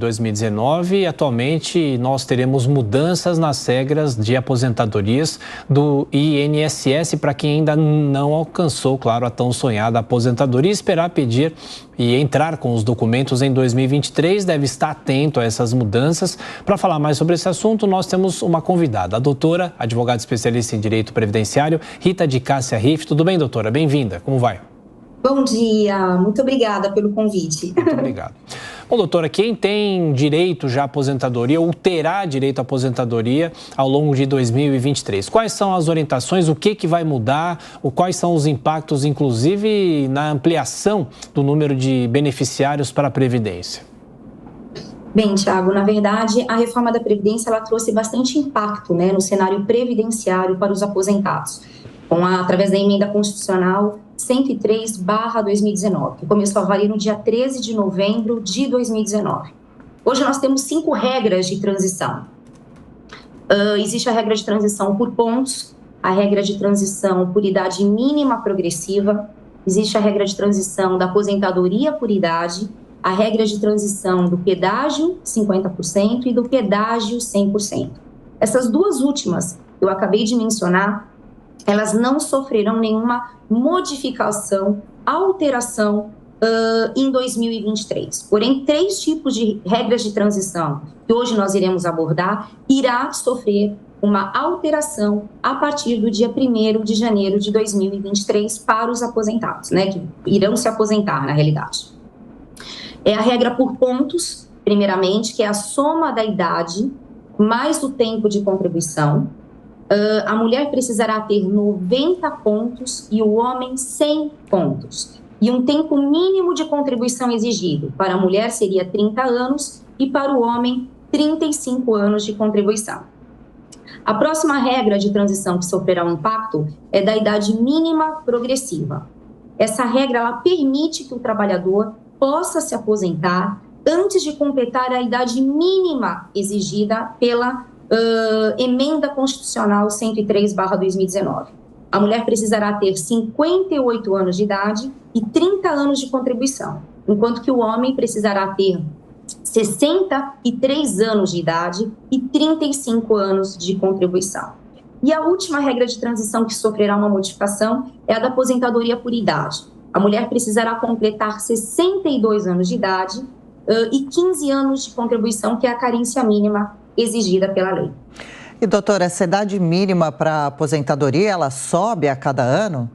2019, atualmente nós teremos mudanças nas regras de aposentadorias do INSS para quem ainda não alcançou, claro, a tão sonhada aposentadoria. Esperar pedir e entrar com os documentos em 2023, deve estar atento a essas mudanças. Para falar mais sobre esse assunto, nós temos uma convidada, a doutora, advogada especialista em Direito Previdenciário, Rita de Cássia Riff. Tudo bem, doutora? Bem-vinda. Como vai? Bom dia, muito obrigada pelo convite. Muito obrigado. Bom, doutora, quem tem direito já à aposentadoria ou terá direito à aposentadoria ao longo de 2023? Quais são as orientações, o que vai mudar, quais são os impactos, inclusive, na ampliação do número de beneficiários para a Previdência? Bem, Thiago, na verdade, a reforma da Previdência ela trouxe bastante impacto, no cenário previdenciário para os aposentados, através da emenda constitucional 103/2019, que começou a valer no dia 13 de novembro de 2019. Hoje nós temos 5 regras de transição. Existe a regra de transição por pontos, a regra de transição por idade mínima progressiva, existe a regra de transição da aposentadoria por idade, a regra de transição do pedágio 50% e do pedágio 100%. Essas duas últimas, eu acabei de mencionar, elas não sofrerão nenhuma modificação, alteração em 2023. Porém, 3 tipos de regras de transição que hoje nós iremos abordar, irá sofrer uma alteração a partir do dia 1º de janeiro de 2023 para os aposentados, que irão se aposentar na realidade. É a regra por pontos, primeiramente, que é a soma da idade mais o tempo de contribuição. A mulher precisará ter 90 pontos e o homem 100 pontos. E um tempo mínimo de contribuição exigido. Para a mulher seria 30 anos e para o homem 35 anos de contribuição. A próxima regra de transição que sofrerá um impacto é da idade mínima progressiva. Essa regra ela permite que o trabalhador possa se aposentar antes de completar a idade mínima exigida pela emenda constitucional 103/2019. A mulher precisará ter 58 anos de idade e 30 anos de contribuição, enquanto que o homem precisará ter 63 anos de idade e 35 anos de contribuição. E a última regra de transição que sofrerá uma modificação é a da aposentadoria por idade. A mulher precisará completar 62 anos de idade e 15 anos de contribuição, que é a carência mínima exigida pela lei. E, doutora, essa idade mínima para aposentadoria, ela sobe a cada ano?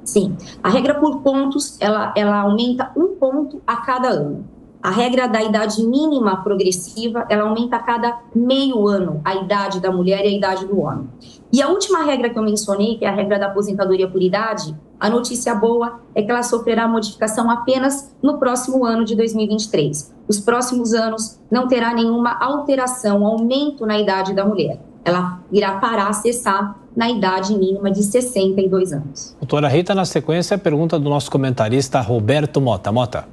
Sim. A regra por pontos, ela aumenta 1 ponto a cada ano. A regra da idade mínima progressiva, ela aumenta a cada meio ano a idade da mulher e a idade do homem. E a última regra que eu mencionei, que é a regra da aposentadoria por idade, a notícia boa é que ela sofrerá modificação apenas no próximo ano de 2023. Os próximos anos não terá nenhuma alteração, aumento na idade da mulher. Ela irá parar a cessar na idade mínima de 62 anos. Doutora Rita, na sequência, a pergunta do nosso comentarista Roberto Mota. Mota.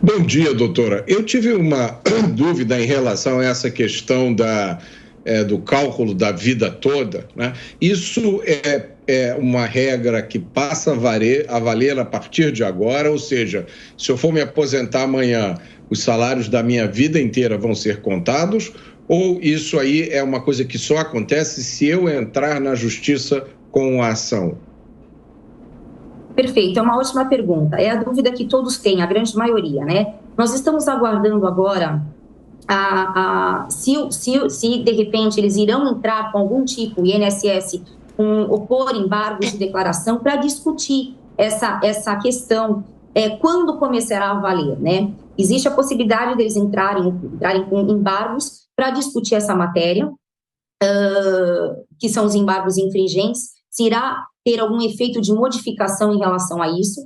Bom dia, doutora. Eu tive uma dúvida em relação a essa questão do cálculo da vida toda, né? Isso é uma regra que passa a valer a partir de agora, ou seja, se eu for me aposentar amanhã, os salários da minha vida inteira vão ser contados, ou isso aí é uma coisa que só acontece se eu entrar na justiça com a ação? Perfeito, é uma ótima pergunta. É a dúvida que todos têm, a grande maioria, Nós estamos aguardando agora se de repente eles irão entrar com algum tipo, o INSS, opor embargos de declaração para discutir essa questão, quando começará a valer, Existe a possibilidade deles entrarem com embargos para discutir essa matéria, que são os embargos infringentes, se irá ter algum efeito de modificação em relação a isso.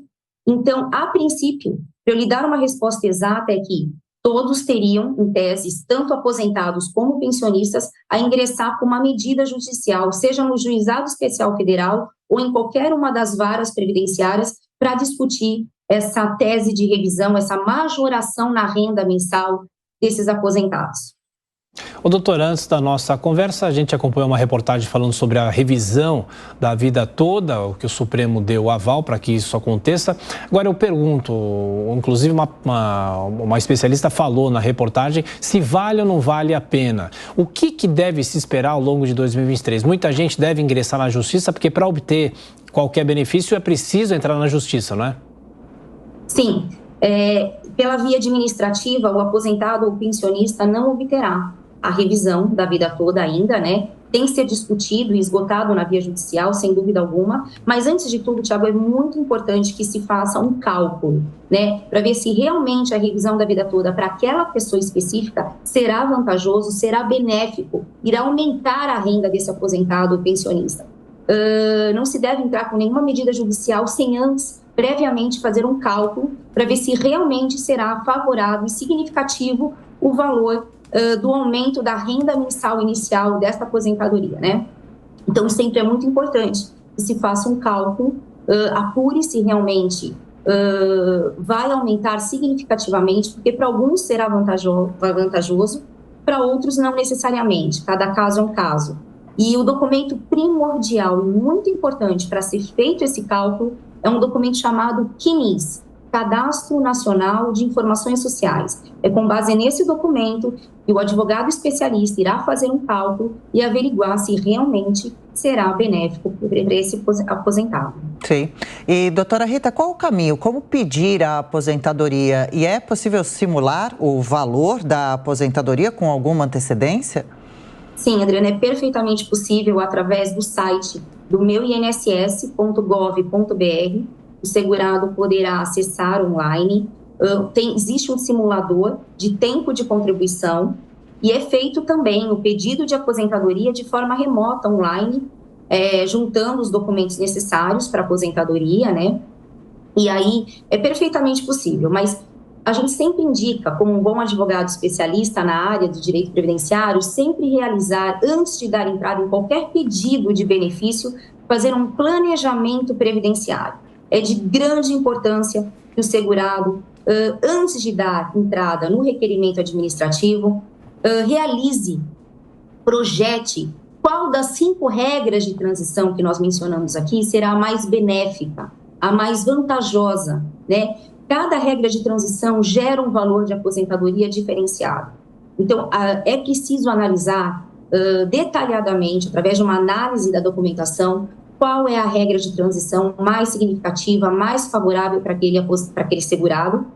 Então, a princípio, para eu lhe dar uma resposta exata é que todos teriam, em teses, tanto aposentados como pensionistas, a ingressar com uma medida judicial, seja no Juizado Especial Federal ou em qualquer uma das varas previdenciárias, para discutir essa tese de revisão, essa majoração na renda mensal desses aposentados. Ô, doutor, antes da nossa conversa, a gente acompanhou uma reportagem falando sobre a revisão da vida toda, o que o Supremo deu aval para que isso aconteça. Agora eu pergunto, inclusive uma especialista falou na reportagem, se vale ou não vale a pena. O que deve se esperar ao longo de 2023? Muita gente deve ingressar na justiça, porque para obter qualquer benefício é preciso entrar na justiça, não é? Sim. Pela via administrativa, o aposentado ou pensionista não obterá a revisão da vida toda ainda, né? Tem que ser discutido e esgotado na via judicial, sem dúvida alguma. Mas, antes de tudo, Tiago, é muito importante que se faça um cálculo, né? Para ver se realmente a revisão da vida toda para aquela pessoa específica será vantajoso, será benéfico, irá aumentar a renda desse aposentado ou pensionista. Não se deve entrar com nenhuma medida judicial sem antes previamente fazer um cálculo para ver se realmente será favorável e significativo o valor do aumento da renda mensal inicial desta aposentadoria, né? Então, sempre é muito importante que se faça um cálculo, apure se realmente vai aumentar significativamente, porque para alguns será vantajoso, para outros não necessariamente, cada caso é um caso. E o documento primordial e muito importante para ser feito esse cálculo é um documento chamado CNIS, Cadastro Nacional de Informações Sociais. É com base nesse documento que o advogado especialista irá fazer um cálculo e averiguar se realmente será benéfico para esse aposentado. Sim. E, doutora Rita, qual o caminho? Como pedir a aposentadoria? E é possível simular o valor da aposentadoria com alguma antecedência? Sim, Adriana, é perfeitamente possível através do site do meuinss.gov.br. O segurado poderá acessar online. Existe um simulador de tempo de contribuição e é feito também o pedido de aposentadoria de forma remota online, juntando os documentos necessários para a aposentadoria, né? E aí é perfeitamente possível, mas a gente sempre indica, como um bom advogado especialista na área do direito previdenciário, sempre realizar, antes de dar entrada em qualquer pedido de benefício, fazer um planejamento previdenciário. É de grande importância que o segurado, antes de dar entrada no requerimento administrativo, realize, projete qual das 5 regras de transição que nós mencionamos aqui será a mais benéfica, a mais vantajosa, né? Cada regra de transição gera um valor de aposentadoria diferenciado. Então, é preciso analisar detalhadamente, através de uma análise da documentação, qual é a regra de transição mais significativa, mais favorável para aquele segurado,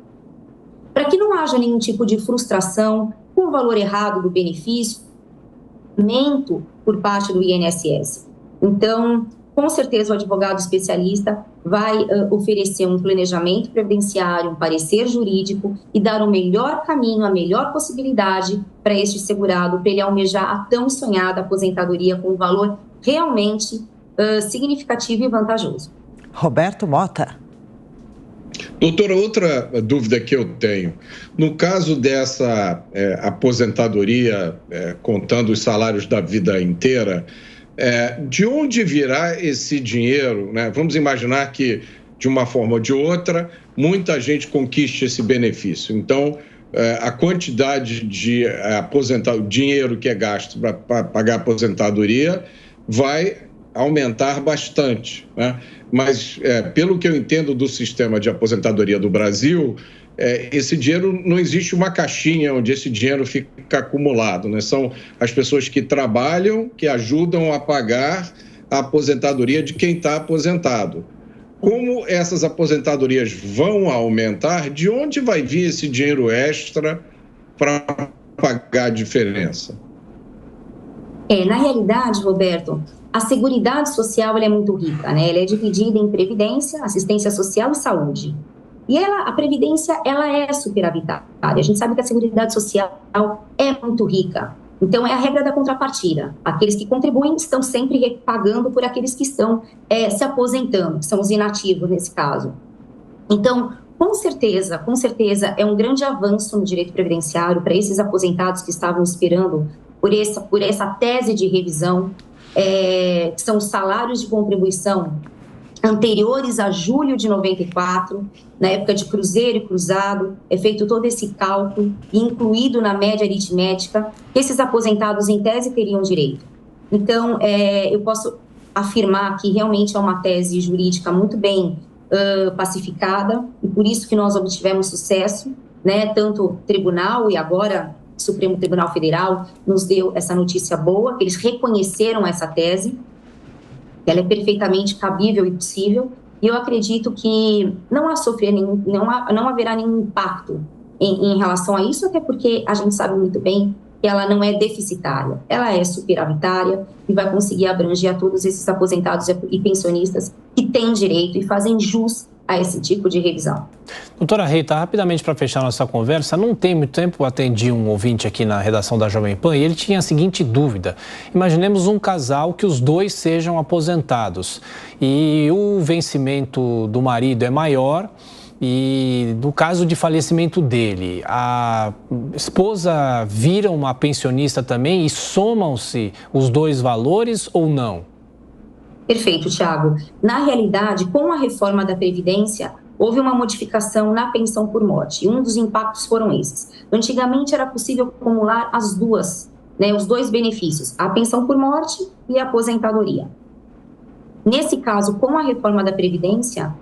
para que não haja nenhum tipo de frustração com o valor errado do benefício, por parte do INSS. Então, com certeza, o advogado especialista vai oferecer um planejamento previdenciário, um parecer jurídico e dar o melhor caminho, a melhor possibilidade para este segurado, para ele almejar a tão sonhada aposentadoria com um valor realmente significativo e vantajoso. Roberto Mota. Doutora, outra dúvida que eu tenho. No caso dessa aposentadoria, contando os salários da vida inteira, de onde virá esse dinheiro, né? Vamos imaginar que, de uma forma ou de outra, muita gente conquiste esse benefício. Então, a quantidade de dinheiro que é gasto para pagar a aposentadoria vai aumentar bastante, né? Mas, pelo que eu entendo do sistema de aposentadoria do Brasil, esse dinheiro, não existe uma caixinha onde esse dinheiro fica acumulado, né? São as pessoas que trabalham, que ajudam a pagar a aposentadoria de quem está aposentado. Como essas aposentadorias vão aumentar, de onde vai vir esse dinheiro extra para pagar a diferença? Na realidade, Roberto, a Seguridade Social ela é muito rica, né? Ela é dividida em Previdência, Assistência Social e Saúde. E a Previdência, ela é superavitária. A gente sabe que a Seguridade Social é muito rica. Então, é a regra da contrapartida. Aqueles que contribuem estão sempre pagando por aqueles que estão se aposentando, que são os inativos nesse caso. Então, com certeza, é um grande avanço no direito previdenciário para esses aposentados que estavam esperando por essa tese de revisão, que são os salários de contribuição anteriores a julho de 94, na época de cruzeiro e cruzado, é feito todo esse cálculo, incluído na média aritmética, que esses aposentados, em tese, teriam direito. Então, eu posso afirmar que realmente é uma tese jurídica muito bem pacificada, e por isso que nós obtivemos sucesso, né? Tanto o tribunal e agora o Supremo Tribunal Federal nos deu essa notícia boa, que eles reconheceram essa tese, que ela é perfeitamente cabível e possível, e eu acredito que não haverá nenhum impacto em relação a isso, até porque a gente sabe muito bem que ela não é deficitária, ela é superavitária e vai conseguir abranger a todos esses aposentados e pensionistas que têm direito e fazem jus a esse tipo de revisão. Doutora Rita, rapidamente para fechar nossa conversa, não tem muito tempo eu atendi um ouvinte aqui na redação da Jovem Pan e ele tinha a seguinte dúvida: imaginemos um casal que os dois sejam aposentados e o vencimento do marido é maior. E no caso de falecimento dele, a esposa vira uma pensionista também e somam-se os dois valores ou não? Perfeito, Thiago. Na realidade, com a reforma da Previdência, houve uma modificação na pensão por morte. E um dos impactos foram esses. Antigamente era possível acumular as duas, né, os dois benefícios, a pensão por morte e a aposentadoria. Nesse caso, com a reforma da Previdência,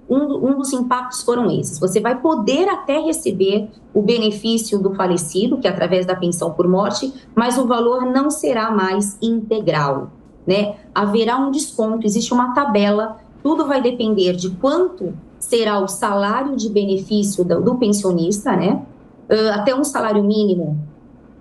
um dos impactos foram esses. Você vai poder até receber o benefício do falecido, que é através da pensão por morte, mas o valor não será mais integral, né? Haverá um desconto, existe uma tabela, tudo vai depender de quanto será o salário de benefício do pensionista, né? Até um salário mínimo,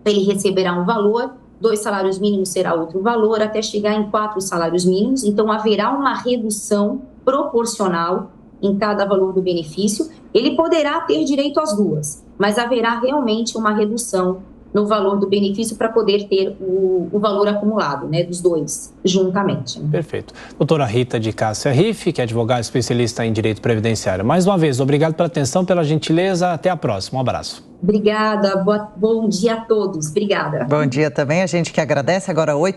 ele receberá um valor, 2 salários mínimos será outro valor, até chegar em 4 salários mínimos, então haverá uma redução proporcional em cada valor do benefício. Ele poderá ter direito às duas, mas haverá realmente uma redução no valor do benefício para poder ter o valor acumulado, né, dos dois juntamente. Perfeito. Doutora Rita de Cássia Riff, que é advogada especialista em direito previdenciário. Mais uma vez, obrigado pela atenção, pela gentileza. Até a próxima. Um abraço. Obrigada. Bom dia a todos. Obrigada. Bom dia também. A gente que agradece. Agora 8h.